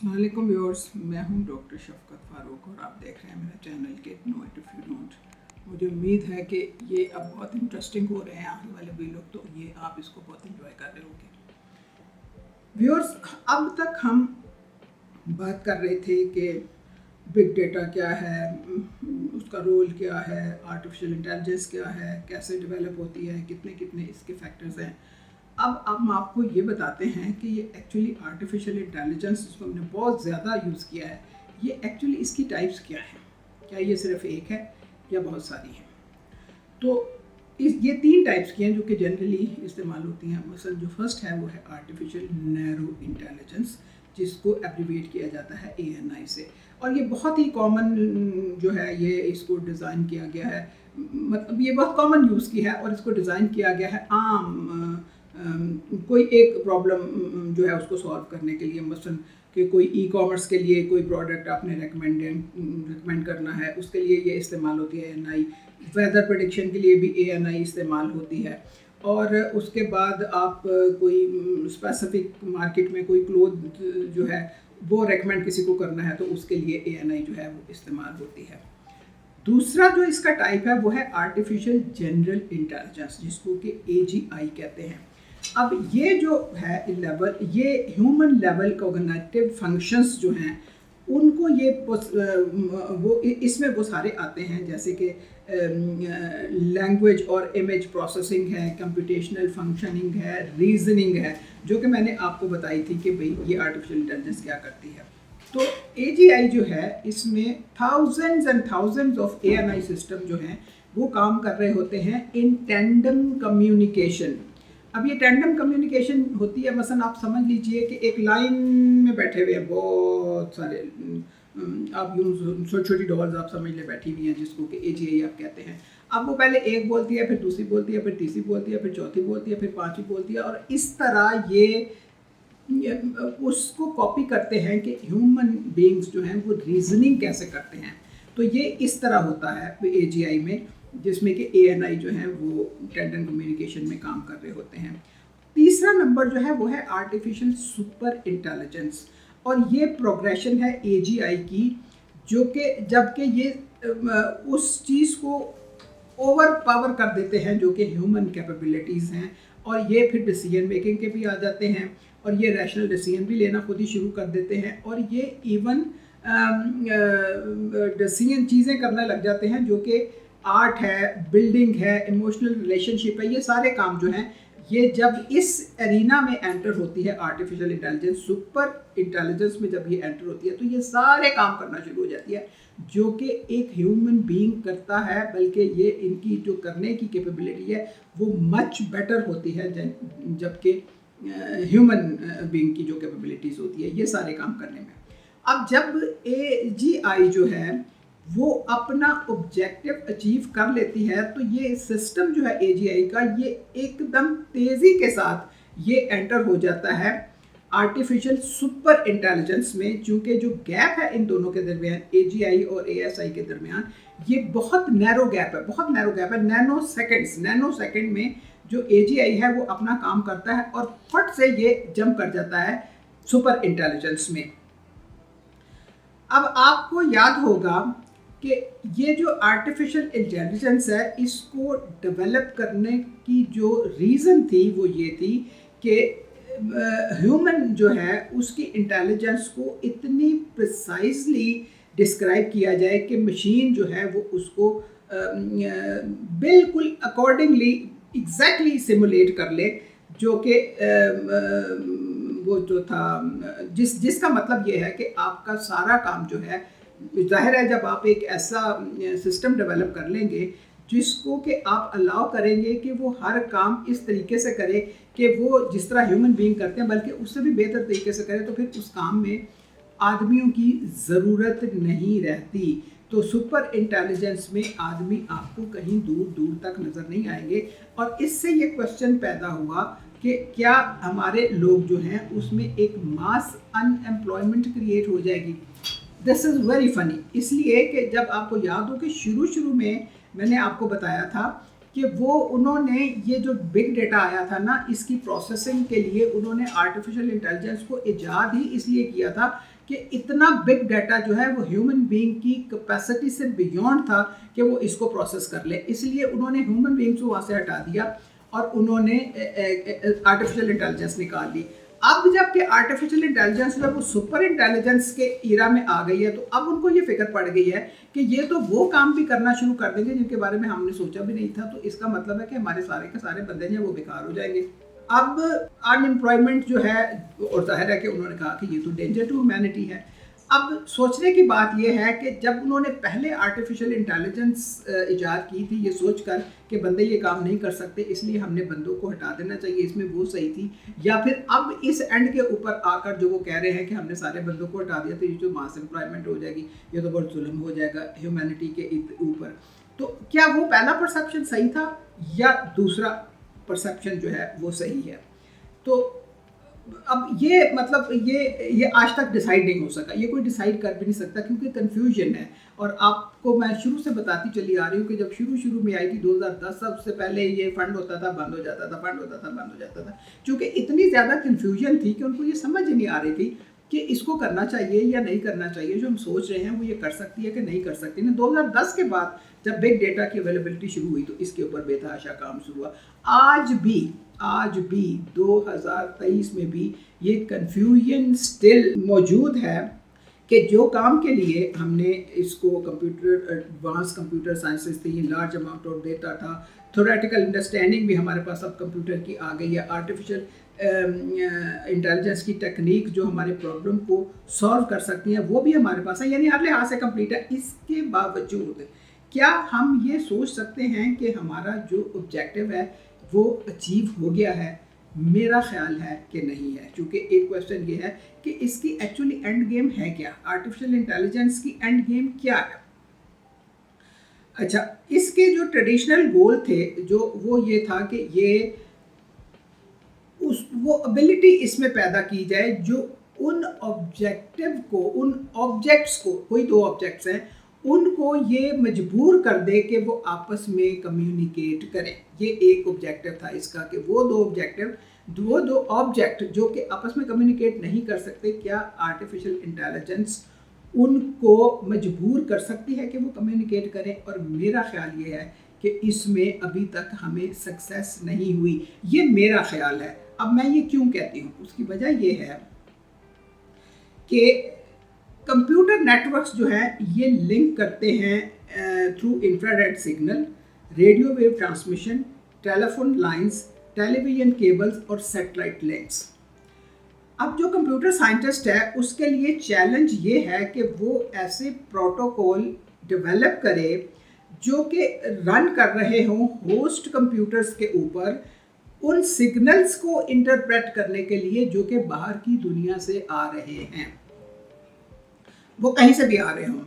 अस्सलाम वालेकुम व्यूअर्स, मैं हूं डॉक्टर शफकत फ़ारूक और आप देख रहे हैं मेरा channel get know it if you don't. मुझे उम्मीद है कि ये अब बहुत इंटरेस्टिंग हो रहे हैं आने वाले वीडियो, तो ये आप इसको बहुत इंजॉय कर रहे होंगे। व्यूअर्स, अब तक हम बात कर रहे थे कि बिग डेटा क्या है, उसका रोल क्या है, आर्टिफिशियल इंटेलिजेंस क्या है, कैसे डेवलप होती है, कितने कितने इसके फैक्टर्स हैं। अब हम आपको ये बताते हैं कि ये एक्चुअली आर्टिफिशियल इंटेलिजेंस जिसको हमने बहुत ज़्यादा यूज़ किया है, ये एक्चुअली इसकी टाइप्स क्या हैं, क्या ये सिर्फ एक है या बहुत सारी हैं। तो ये तीन टाइप्स की हैं जो कि जनरली इस्तेमाल होती हैं। मसलन जो फर्स्ट है वो है आर्टिफिशियल नैरो इंटेलिजेंस, जिसको एब्रीवेट किया जाता है ANI से, और ये बहुत ही कॉमन जो है, ये इसको डिज़ाइन किया गया है, मतलब ये बहुत कॉमन यूज़ की है और इसको डिज़ाइन किया गया है आम कोई एक प्रॉब्लम जो है उसको सॉल्व करने के लिए। मसलन कि कोई ई-कॉमर्स के लिए कोई प्रोडक्ट आपने रिकमेंड करना है, उसके लिए ये इस्तेमाल होती है ANI। वेदर प्रेडिक्शन के लिए भी ANI इस्तेमाल होती है। और उसके बाद आप कोई स्पेसिफिक मार्केट में कोई क्लोथ जो है वो रेकमेंड किसी को करना है, तो उसके लिए ANI जो है वो इस्तेमाल होती है। दूसरा जो इसका टाइप है वो है आर्टिफिशियल जनरल इंटेलिजेंस, जिसको कि AGI कहते हैं। अब ये जो है लेवल, ये ह्यूमन लेवल कॉग्निटिव फंक्शंस जो हैं उनको ये वो इसमें वो सारे आते हैं, जैसे कि लैंग्वेज और इमेज प्रोसेसिंग है, कंप्यूटेशनल फंक्शनिंग है, रीजनिंग है, जो कि मैंने आपको बताई थी कि भाई ये आर्टिफिशियल इंटेलिजेंस क्या करती है। तो AGI जो है, इसमें thousands and thousands of ANI system जो हैं वो काम कर रहे होते हैं इन टैंडम कम्युनिकेशन। अब ये टैंडम कम्युनिकेशन होती है, मसलन आप समझ लीजिए कि एक लाइन में बैठे हुए हैं बहुत सारे, आप यूँ छोटी छोटी डॉल्स आप समझ ले बैठी हुई हैं, जिसको कि AGI आप कहते हैं। अब वो पहले एक बोलती है, फिर दूसरी बोलती है, फिर तीसरी बोलती है, फिर चौथी बोलती है, फिर पांचवी बोलती है, और इस तरह ये उसको कॉपी करते हैं कि ह्यूमन बीइंग्स जो हैं वो रीजनिंग कैसे करते हैं। तो ये इस तरह होता है AGI में, जिसमें कि ANI जो है वो टैंडम कम्युनिकेशन में काम कर रहे होते हैं। तीसरा नंबर जो है वो है आर्टिफिशियल सुपर इंटेलिजेंस, और ये प्रोग्रेशन है AGI की, जो कि जबकि ये उस चीज़ को ओवर पावर कर देते हैं जो कि ह्यूमन कैपेबिलिटीज़ हैं, और ये फिर डिसीजन मेकिंग के भी आ जाते हैं, और ये रैशनल डिसीजन भी लेना खुद ही शुरू कर देते हैं, और ये इवन डिसीजन चीज़ें करने लग जाते हैं जो कि आर्ट है, बिल्डिंग है, इमोशनल रिलेशनशिप है। ये सारे काम जो हैं, ये जब इस एरिना में एंटर होती है आर्टिफिशियल इंटेलिजेंस, सुपर इंटेलिजेंस में जब ये एंटर होती है, तो ये सारे काम करना शुरू हो जाती है जो कि एक ह्यूमन बीइंग करता है, बल्कि ये इनकी जो करने की कैपेबिलिटी है वो मच बेटर होती है जबकि ह्यूमन बीइंग की जो कैपेबिलिटीज़ होती है ये सारे काम करने में। अब जब AGI जो है वो अपना ऑब्जेक्टिव अचीव कर लेती है, तो ये सिस्टम जो है AGI का, ये एकदम तेज़ी के साथ ये एंटर हो जाता है आर्टिफिशियल सुपर इंटेलिजेंस में। चूँकि जो गैप है इन दोनों के दरमियान, AGI और ASI के दरमियान, ये बहुत नैरो गैप है, बहुत नैरो गैप है। नैनो सेकंड में जो AGI है वो अपना काम करता है और फट से ये जंप कर जाता है सुपर इंटेलिजेंस में। अब आपको याद होगा कि ये जो आर्टिफिशियल इंटेलिजेंस है, इसको डेवलप करने की जो रीज़न थी वो ये थी कि ह्यूमन जो है उसकी इंटेलिजेंस को इतनी प्रिसाइजली डिस्क्राइब किया जाए कि मशीन जो है वो उसको बिल्कुल अकॉर्डिंगली एग्जैक्टली सिमुलेट कर ले, जो कि वो जो था जिसका मतलब ये है कि आपका सारा काम जो है, जाहिर है जब आप एक ऐसा सिस्टम डेवलप कर लेंगे जिसको कि आप अलाउ करेंगे कि वो हर काम इस तरीके से करे कि वो जिस तरह ह्यूमन बीइंग करते हैं बल्कि उससे भी बेहतर तरीके से करे, तो फिर उस काम में आदमियों की ज़रूरत नहीं रहती। तो सुपर इंटेलिजेंस में आदमी आपको कहीं दूर दूर तक नज़र नहीं आएंगे, और इससे ये क्वेश्चन पैदा हुआ कि क्या हमारे लोग जो हैं उसमें एक मास अनएम्प्लॉयमेंट क्रिएट हो जाएगी। दिस इज़ वेरी फ़नी, इसलिए कि जब आपको याद हो कि शुरू में मैंने आपको बताया था कि वो उन्होंने ये जो बिग डेटा आया था ना, इसकी प्रोसेसिंग के लिए उन्होंने आर्टिफिशियल इंटेलिजेंस को ईजाद ही इसलिए किया था कि इतना बिग डाटा जो है वो ह्यूमन बीइंग की कैपेसिटी से बियॉन्ड था कि वो इसको प्रोसेस कर ले, इसलिए उन्होंने ह्यूमन बीइंग्स को वहाँ से हटा दिया और उन्होंने आर्टिफिशियल इंटेलिजेंस निकाल ली। अब जबकि आर्टिफिशियल इंटेलिजेंस जो है वो सुपर इंटेलिजेंस के ईरा में आ गई है, तो अब उनको ये फिक्र पड़ गई है कि ये तो वो काम भी करना शुरू कर देंगे जिनके बारे में हमने सोचा भी नहीं था, तो इसका मतलब है कि हमारे सारे के सारे बंदे जो है वो बेकार हो जाएंगे। अब अनएम्प्लॉयमेंट जो है, और जाहिर है कि उन्होंने कहा कि ये तो डेंजर टू ह्यूमैनिटी है। अब सोचने की बात यह है कि जब उन्होंने पहले आर्टिफिशियल इंटेलिजेंस इजाद की थी ये सोचकर कि बंदे ये काम नहीं कर सकते, इसलिए हमने बंदों को हटा देना चाहिए, इसमें वो सही थी, या फिर अब इस एंड के ऊपर आकर जो वो कह रहे हैं कि हमने सारे बंदों को हटा दिया तो ये जो मास एम्प्लॉयमेंट हो जाएगी, ये तो बहुत जुल्म हो जाएगा ह्यूमैनिटी के ऊपर। तो क्या वो पहला परसेप्शन सही था या दूसरा परसेप्शन जो है वो सही है? तो अब ये मतलब ये आज तक डिसाइड नहीं हो सका, ये कोई डिसाइड कर भी नहीं सकता क्योंकि कन्फ्यूजन है। और आपको मैं शुरू से बताती चली आ रही हूँ कि जब शुरू में आई थी 2010, सबसे पहले ये फंड होता था, बंद हो जाता था, फंड होता था, बंद हो जाता था, क्योंकि इतनी ज़्यादा कन्फ्यूजन थी कि उनको ये समझ ही नहीं आ रही थी कि इसको करना चाहिए या नहीं करना चाहिए, जो हम सोच रहे हैं वो ये कर सकती है कि नहीं कर सकती ना। 2010 के बाद जब बिग डेटा की अवेलेबिलिटी शुरू हुई तो इसके ऊपर बेतहाशा काम शुरू हुआ। आज भी 2023 में भी ये कन्फ्यूजन स्टिल मौजूद है कि जो काम के लिए हमने इसको कंप्यूटर एडवांस कंप्यूटर साइंसेस थी, लार्ज अमाउंट ऑफ डेटा था, थ्योरेटिकल अंडरस्टैंडिंग भी हमारे पास अब कंप्यूटर की आ गई है, आर्टिफिशियल इंटेलिजेंस की टेक्निक जो हमारे प्रॉब्लम को सॉल्व कर सकती हैं वो भी हमारे पास है, यानी हर लिहाज से कंप्लीट है। इसके बावजूद क्या हम ये सोच सकते हैं कि हमारा जो ऑब्जेक्टिव है वो अचीव हो गया है? मेरा ख्याल है कि नहीं है, क्योंकि एक क्वेश्चन ये है कि इसकी एक्चुअली एंड गेम है क्या, आर्टिफिशियल इंटेलिजेंस की एंड गेम क्या है? अच्छा, इसके जो ट्रेडिशनल गोल थे जो वो ये था कि ये वो एबिलिटी इसमें पैदा की जाए जो उन ऑब्जेक्टिव को, उन ऑब्जेक्ट्स को, कोई दो ऑब्जेक्ट्स हैं, उनको ये मजबूर कर दे कि वो आपस में कम्युनिकेट करें। ये एक ऑब्जेक्टिव था इसका कि वो दो ऑब्जेक्ट जो कि आपस में कम्युनिकेट नहीं कर सकते, क्या आर्टिफिशियल इंटेलिजेंस उनको मजबूर कर सकती है कि वो कम्युनिकेट करें? और मेरा ख्याल ये है कि इसमें अभी तक हमें सक्सेस नहीं हुई, ये मेरा ख्याल है। अब मैं ये क्यों कहती हूँ, उसकी वजह ये है कि कंप्यूटर नेटवर्क्स जो है ये लिंक करते हैं through infrared signal, radio wave transmission, telephone lines, television cables और सैटेलाइट लिंक्स। अब जो कंप्यूटर साइंटिस्ट है उसके लिए चैलेंज ये है कि वो ऐसे प्रोटोकॉल डेवलप करे जो कि रन कर रहे हों होस्ट कंप्यूटर्स के ऊपर, उन सिग्नल्स को इंटरप्रेट करने के लिए जो कि बाहर की दुनिया से आ रहे हैं, वो कहीं से भी आ रहे हों,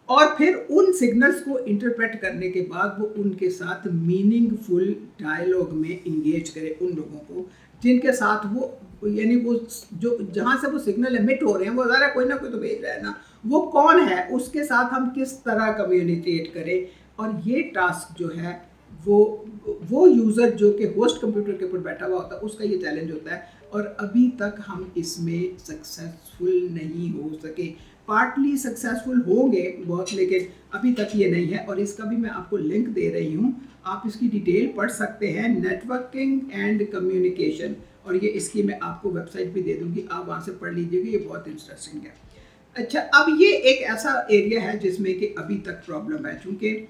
और फिर उन सिग्नल्स को इंटरप्रेट करने के बाद वो उनके साथ मीनिंगफुल डायलॉग में इंगेज करे उन लोगों को जिनके साथ वो, यानी वो जो जहाँ से वो सिग्नल एमिट हो रहे हैं वो ज़रा कोई ना कोई तो भेज रहा है ना, वो कौन है, उसके साथ हम किस तरह कम्युनिकेट करें। और ये टास्क जो है वो यूज़र जो कि होस्ट कंप्यूटर के ऊपर बैठा हुआ होता है उसका ये चैलेंज होता है, और अभी तक हम इसमें सक्सेसफुल नहीं हो सके। पार्टली सक्सेसफुल होंगे बहुत, लेकिन अभी तक ये नहीं है। और इसका भी मैं आपको लिंक दे रही हूँ, आप इसकी डिटेल पढ़ सकते हैं, नेटवर्किंग एंड कम्युनिकेशन, और ये इसकी मैं आपको वेबसाइट भी दे दूँगी, आप वहाँ से पढ़ लीजिएगा, ये बहुत इंटरेस्टिंग है। अच्छा, अब ये एक ऐसा एरिया है जिसमें कि अभी तक प्रॉब्लम है, चूँकि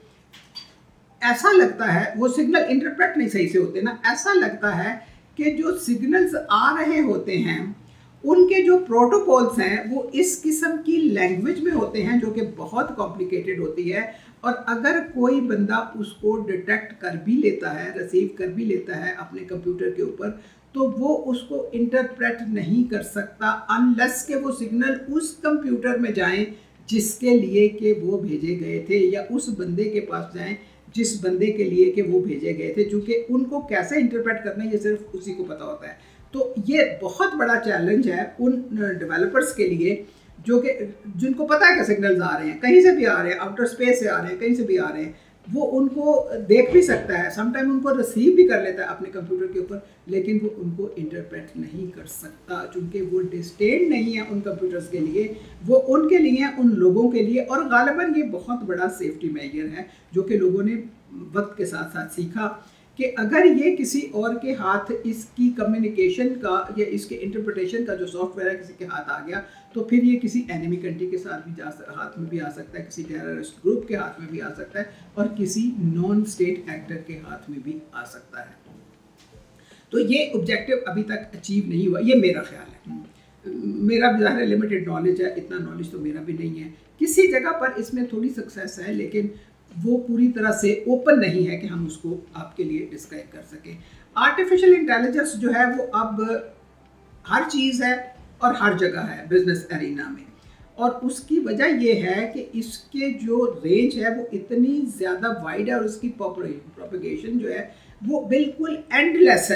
ऐसा लगता है वो सिग्नल इंटरप्रेट नहीं सही से होते ना, ऐसा लगता है कि जो सिग्नल्स आ रहे होते हैं उनके जो प्रोटोकॉल्स हैं वो इस किस्म की लैंग्वेज में होते हैं जो कि बहुत कॉम्प्लिकेटेड होती है, और अगर कोई बंदा उसको डिटेक्ट कर भी लेता है, रिसीव कर भी लेता है अपने कंप्यूटर के ऊपर, तो वो उसको इंटरप्रेट नहीं कर सकता अनलेस के वो सिग्नल उस कंप्यूटर में जाएं जिसके लिए कि वो भेजे गए थे, या उस बंदे के पास जाएं जिस बंदे के लिए कि वो भेजे गए थे, क्योंकि उनको कैसे इंटरप्रेट करना है ये सिर्फ उसी को पता होता है। तो ये बहुत बड़ा चैलेंज है उन डेवलपर्स के लिए जो कि जिनको पता है कि सिग्नल्स आ रहे हैं, कहीं से भी आ रहे हैं, आउटर स्पेस से आ रहे हैं, कहीं से भी आ रहे हैं, वो उनको देख भी सकता है, समटाइम उनको रिसीव भी कर लेता है अपने कंप्यूटर के ऊपर, लेकिन वो उनको इंटरप्रेट नहीं कर सकता क्योंकि वो डिस्टेंड नहीं है उन कंप्यूटर्स के लिए, वो उनके लिए है, उन लोगों के लिए। और गालिबन ये बहुत बड़ा सेफ्टी मेजर है जो कि लोगों ने वक्त के साथ साथ सीखा कि अगर ये किसी और के हाथ इसकी कम्युनिकेशन का या इसके इंटरप्रिटेशन का जो सॉफ्टवेयर है किसी के हाथ आ गया, तो फिर ये किसी एनिमी कंट्री के साथ भी हाथ में भी आ सकता है, किसी टेररिस्ट ग्रुप के हाथ में भी आ सकता है, और किसी नॉन स्टेट एक्टर के हाथ में भी आ सकता है। तो ये ऑब्जेक्टिव अभी तक अचीव नहीं हुआ, ये मेरा ख्याल है। मेरा भी ज़ाहिर लिमिटेड नॉलेज है, इतना नॉलेज तो मेरा भी नहीं है। किसी जगह पर इसमें थोड़ी सक्सेस है, लेकिन वो पूरी तरह से ओपन नहीं है कि हम उसको आपके लिए डिस्क्राइब कर सकें। आर्टिफिशियल इंटेलिजेंस जो है वो अब हर चीज़ है और हर जगह है बिजनेस एरिना में, और उसकी वजह ये है कि इसके जो रेंज है वो इतनी ज़्यादा वाइड है और उसकी प्रोपगेशन जो है वो बिल्कुल एंडलेस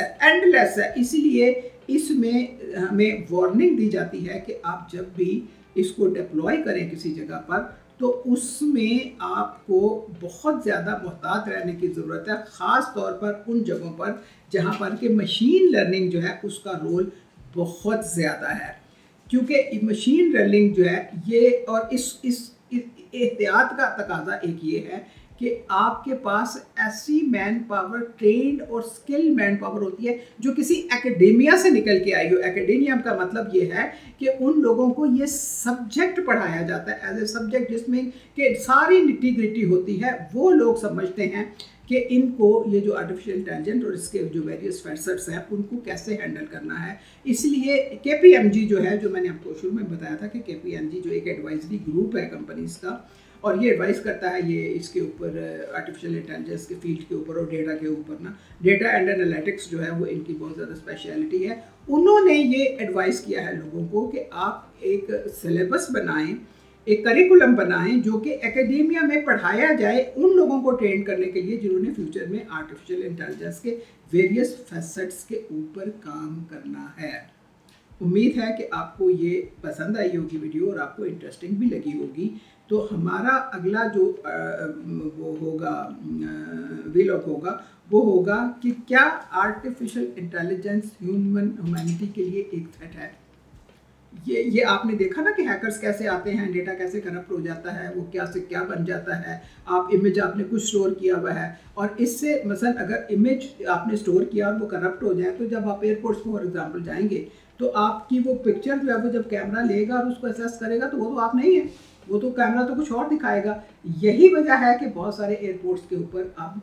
है। इसीलिए इसमें हमें वार्निंग दी जाती है कि आप जब भी इसको डिप्लॉय करें किसी जगह पर, तो उसमें आपको बहुत ज़्यादा मुहतात रहने की ज़रूरत है, ख़ास तौर पर उन जगहों पर जहाँ पर कि मशीन लर्निंग जो है उसका रोल बहुत ज़्यादा है। क्योंकि मशीन लर्निंग जो है ये, और इस एहतियात का तकाजा एक ये है कि आपके पास ऐसी मैन पावर, ट्रेंड और स्किल मैन पावर होती है जो किसी एकेडेमिया से निकल के आई हो। एकेडेमिया का मतलब ये है कि उन लोगों को ये सब्जेक्ट पढ़ाया जाता है एज ए सब्जेक्ट जिसमें कि सारी निटी ग्रिटी होती है। वो लोग समझते हैं कि इनको ये जो आर्टिफिशियल इंटेलिजेंस और इसके जो वेरियस फैसेट्स हैं उनको कैसे हैंडल करना है। इसलिए KPMG जो है, जो मैंने आपको शुरू में बताया था कि KPMG जो एक एडवाइजरी ग्रुप है कंपनीज का, और ये एडवाइस करता है ये इसके ऊपर आर्टिफिशियल इंटेलिजेंस के फील्ड के ऊपर और डेटा के ऊपर ना, डेटा एंड एनालिटिक्स जो है वो इनकी बहुत ज़्यादा स्पेशलिटी है। उन्होंने ये एडवाइस किया है लोगों को कि आप एक सिलेबस बनाएं, एक करिकुलम बनाएं जो कि एकेडेमिया में पढ़ाया जाए उन लोगों को ट्रेन करने के लिए जिन्होंने फ्यूचर में आर्टिफिशियल इंटेलिजेंस के वेरियस फैसेट्स के ऊपर काम करना है। उम्मीद है कि आपको ये पसंद आई होगी वीडियो और आपको इंटरेस्टिंग भी लगी होगी। तो हमारा अगला जो वो होगा व्लॉग होगा वो होगा कि क्या आर्टिफिशियल इंटेलिजेंस ह्यूमैनिटी के लिए एक थ्रेट है। ये आपने देखा ना कि हैकर्स कैसे आते हैं, डेटा कैसे करप्ट हो जाता है, वो क्या से क्या बन जाता है। आप इमेज आपने कुछ स्टोर किया हुआ है और इससे मसलन अगर इमेज आपने स्टोर किया और वो करप्ट हो जाए, तो जब आप एयरपोर्ट्स फॉर एग्जांपल जाएंगे तो आपकी वो पिक्चर जो है वो जब कैमरा लेगा और उसको असेस करेगा तो वो तो आप नहीं है, वो तो कैमरा तो कुछ और दिखाएगा। यही वजह है कि बहुत सारे एयरपोर्ट्स के ऊपर अब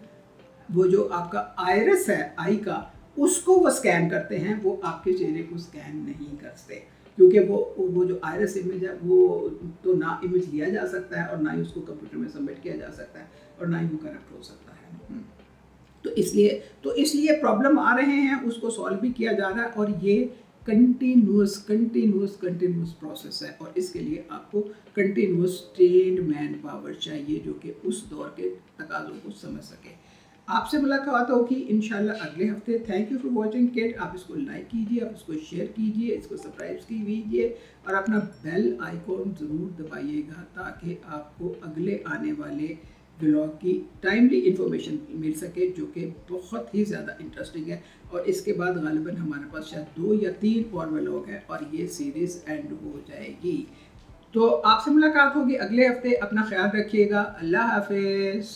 वो जो आपका आयरस है आई का, उसको वो स्कैन करते हैं, वो आपके चेहरे को स्कैन नहीं करते, क्योंकि वो जो आयरस इमेज है वो तो ना इमेज लिया जा सकता है और ना ही उसको कंप्यूटर में सबमिट किया जा सकता है और ना ही वो करप्ट हो सकता है। तो इसलिए प्रॉब्लम आ रहे हैं, उसको सॉल्व भी किया जा रहा है, और ये कंटिन्यूस प्रोसेस है, और इसके लिए आपको कंटिन्यूस ट्रेन्ड मैन पावर चाहिए जो कि उस दौर के तकाज़ों को समझ सके। आपसे मुलाकात होगी इंशाल्लाह अगले हफ्ते। Thank you for watching kid. आप इसको लाइक कीजिए, आप इसको शेयर कीजिए, इसको सब्सक्राइब कीजिए और अपना बेल आइकॉन ज़रूर दबाइएगा ताकि आपको अगले आने वाले व्लॉग की टाइमली इन्फॉर्मेशन मिल सके, जो कि बहुत ही ज़्यादा इंटरेस्टिंग है। और इसके बाद गालिबन हमारे पास शायद 2 या 3 और व्लॉग है और ये सीरीज़ एंड हो जाएगी। तो आपसे मुलाकात होगी अगले हफ्ते। अपना ख्याल रखिएगा। अल्लाह हाफिज़।